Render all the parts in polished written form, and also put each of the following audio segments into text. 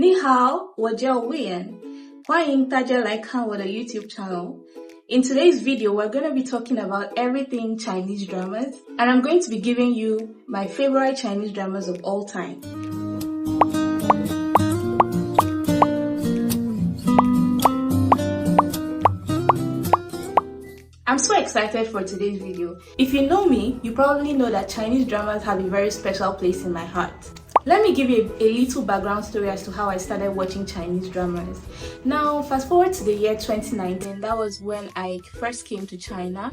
你好，我叫 Wien. 欢迎大家来看我的 YouTube channel. In today's video, we're going to be talking about everything Chinese dramas, and I'm going to be giving you my favorite Chinese dramas of all time. I'm so excited for today's video. If you know me, you probably know that Chinese dramas have a very special place in my heart. Let me give you a little background story as to how I started watching Chinese dramas. Now, fast forward to the year 2019, that was when I first came to China.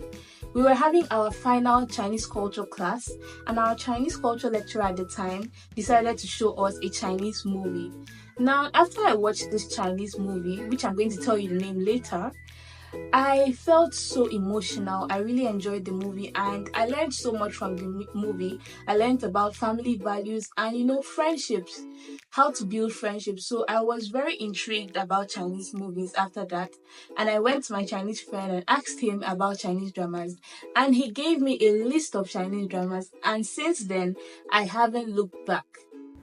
We were having our final Chinese culture class, and our Chinese culture lecturer at the time decided to show us a Chinese movie. Now, after I watched this Chinese movie, which I'm going to tell you the name later, I felt so emotional. I really enjoyed the movie and I learned so much from the movie. I learned about family values and friendships, how to build friendships. So I was very intrigued about Chinese movies after that, and I went to my Chinese friend and asked him about Chinese dramas, and he gave me a list of Chinese dramas, and since then I haven't looked back.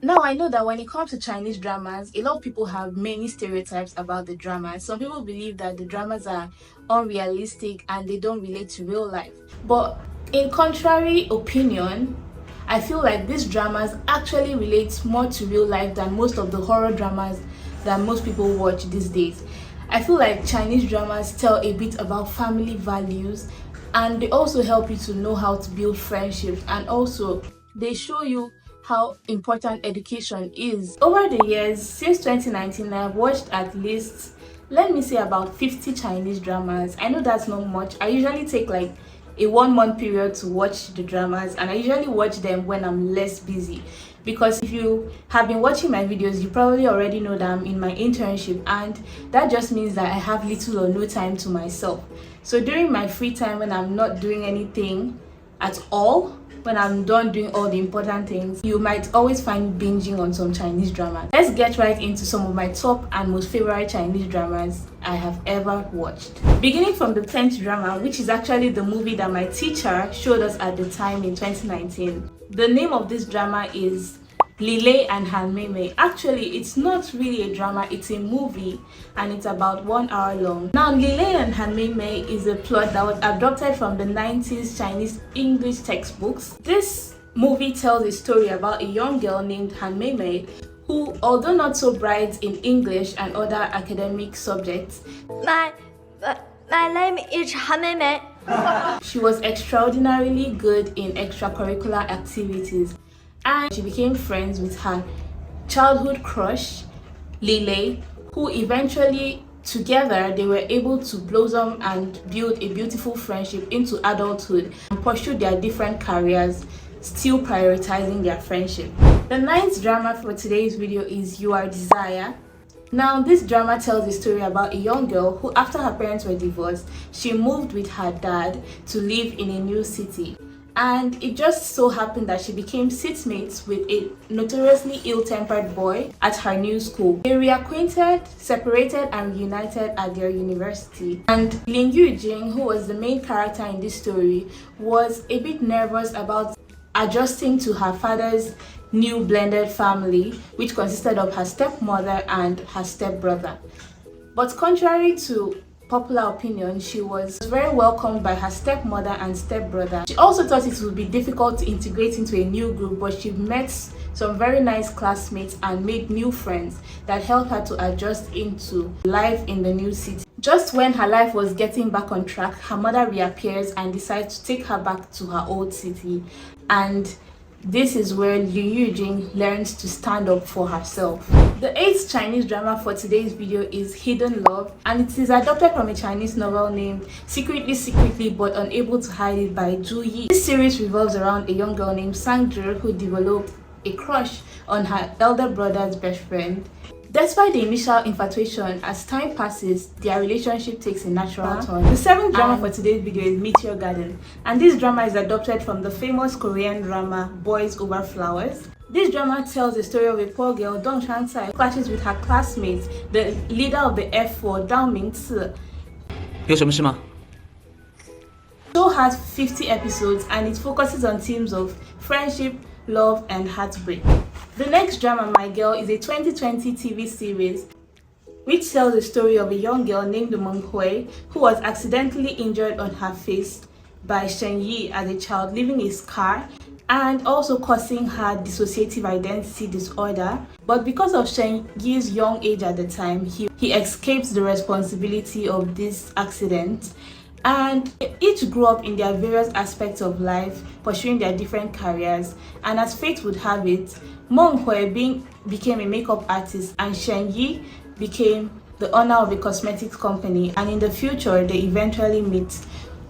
Now, I know that when it comes to Chinese dramas, a lot of people have many stereotypes about the dramas. Some people believe that the dramas are unrealistic and they don't relate to real life. But in contrary opinion, I feel like these dramas actually relate more to real life than most of the horror dramas that most people watch these days. I feel like Chinese dramas tell a bit about family values, and they also help you to know how to build friendships, and also they show you how important education is. Over the years, since 2019, I've watched at least, let me say, about 50 Chinese dramas. I know that's not much. I usually take like a 1 month period to watch the dramas, and I usually watch them when I'm less busy. Because if you have been watching my videos, you probably already know that I'm in my internship, and that just means that I have little or no time to myself. So during my free time, when I'm not doing anything at all, when I'm done doing all the important things, you might always find binging on some Chinese drama. Let's get right into some of my top and most favorite Chinese dramas I have ever watched. Beginning from the 10th drama, which is actually the movie that my teacher showed us at the time in 2019. The name of this drama is Lilei and hameimei. Actually, it's not really a drama, it's a movie, and it's about 1 hour long. Now, Lilei and hameimei is a plot that was adopted from the 90s Chinese English textbooks. This movie tells a story about a young girl named hameimei who, although not so bright in English and other academic subjects, My name is hameimei. She was extraordinarily good in extracurricular activities, and she became friends with her childhood crush, Lilei, who eventually, together, they were able to blossom and build a beautiful friendship into adulthood and pursue their different careers, still prioritizing their friendship. The 9th drama for today's video is Your Desire. Now, this drama tells a story about a young girl who, after her parents were divorced, she moved with her dad to live in a new city. And it just so happened that she became seatmates with a notoriously ill-tempered boy at her new school. They reacquainted, separated, and reunited at their university. And Lin Yujing, who was the main character in this story, was a bit nervous about adjusting to her father's new blended family, which consisted of her stepmother and her stepbrother. But contrary to popular opinion, she was very welcomed by her stepmother and stepbrother. She also thought it would be difficult to integrate into a new group, but she met some very nice classmates and made new friends that helped her to adjust into life in the new city. Just when her life was getting back on track, her mother reappears and decides to take her back to her old city, and this is where Liu Yujing learns to stand up for herself. The 8th Chinese drama for today's video is Hidden Love, and it is adapted from a Chinese novel named Secretly But Unable to Hide It by Zhu Yi. This series revolves around a young girl named Sangzhi who developed a crush on her elder brother's best friend. Despite the initial infatuation, as time passes, their relationship takes a natural turn. The 7th drama for today's video is Meteor Garden, and this drama is adopted from the famous Korean drama Boys Over Flowers. This drama tells the story of a poor girl, Dong Shansai, who clashes with her classmates, the leader of the F4, Dao Mingci. 有什么事吗？ The show has 50 episodes and it focuses on themes of friendship, love, and heartbreak. The next drama, My Girl, is a 2020 TV series which tells the story of a young girl named Meng Hui who was accidentally injured on her face by Shen Yi as a child, leaving a scar and also causing her dissociative identity disorder. But because of Shen Yi's young age at the time, he escapes the responsibility of this accident, and each grew up in their various aspects of life, pursuing their different careers. And as fate would have it, Meng Hui became a makeup artist and Shen Yi became the owner of a cosmetics company, and in the future they eventually meet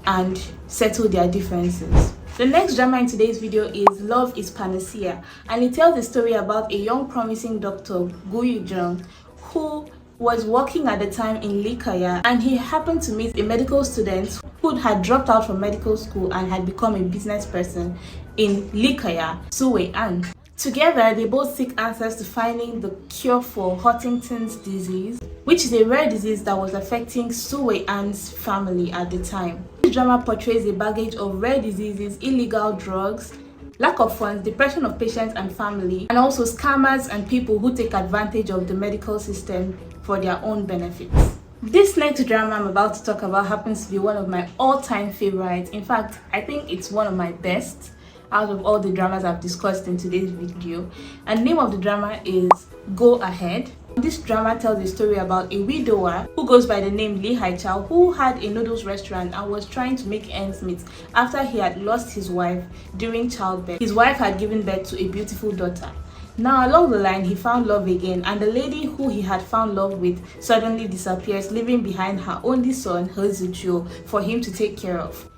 and settle their differences. The next drama in today's video is Love is Panacea, and it tells the story about a young promising doctor, Gu Yuzheng, who was working at the time in Likaya, and he happened to meet a medical student who had dropped out from medical school and had become a business person in Likaya, Su Wei-an. Together, they both seek answers to finding the cure for Huntington's disease, which is a rare disease that was affecting Su Wei-an's family at the time. This drama portrays a baggage of rare diseases, illegal drugs, lack of funds, depression of patients and family, and also scammers and people who take advantage of the medical system for their own benefits. This next drama I'm about to talk about happens to be one of my all-time favorites. In fact, I think it's one of my best out of all the dramas I've discussed in today's video, and the name of the drama is Go Ahead. This drama tells a story about a widower who goes by the name Li Haichao, who had a noodles restaurant and was trying to make ends meet after he had lost his wife during childbirth. His wife had given birth to a beautiful daughter. Now along the line, he found love again, and the lady who he had found love with suddenly disappears, leaving behind her only son, He Zichuo, for him to take care of.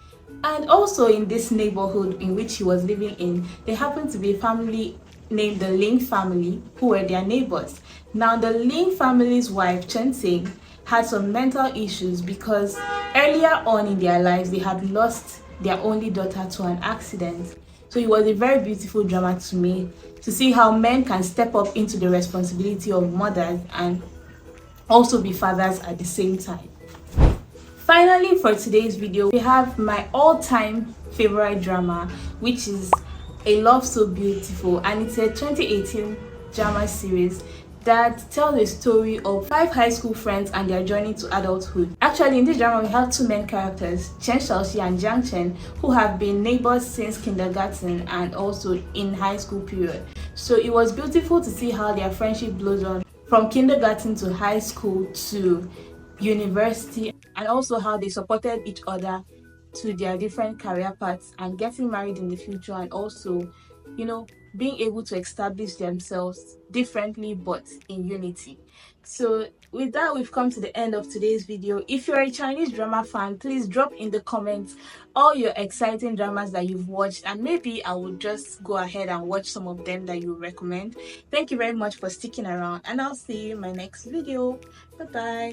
And also in this neighborhood in which he was living in, there happened to be a family named the Ling family who were their neighbors. Now the Ling family's wife, Chen Ting, had some mental issues because earlier on in their lives they had lost their only daughter to an accident. So it was a very beautiful drama to me to see how men can step up into the responsibility of mothers and also be fathers at the same time. Finally, for today's video, we have my all-time favorite drama, which is A Love So Beautiful, and it's a 2018 drama series that tells the story of 5 high school friends and their journey to adulthood. Actually, in this drama, we have 2 main characters, Chen Shaoxi and Jiang Chen, who have been neighbors since kindergarten and also in high school period. So it was beautiful to see how their friendship blossomed from kindergarten to high school to university, and also how they supported each other to their different career paths and getting married in the future, and also, you know, being able to establish themselves differently but in unity. So with that, we've come to the end of today's video. If you're a Chinese drama fan, please drop in the comments all your exciting dramas that you've watched, and maybe I will just go ahead and watch some of them that you recommend. Thank you very much for sticking around, and I'll see you in my next video. Bye bye.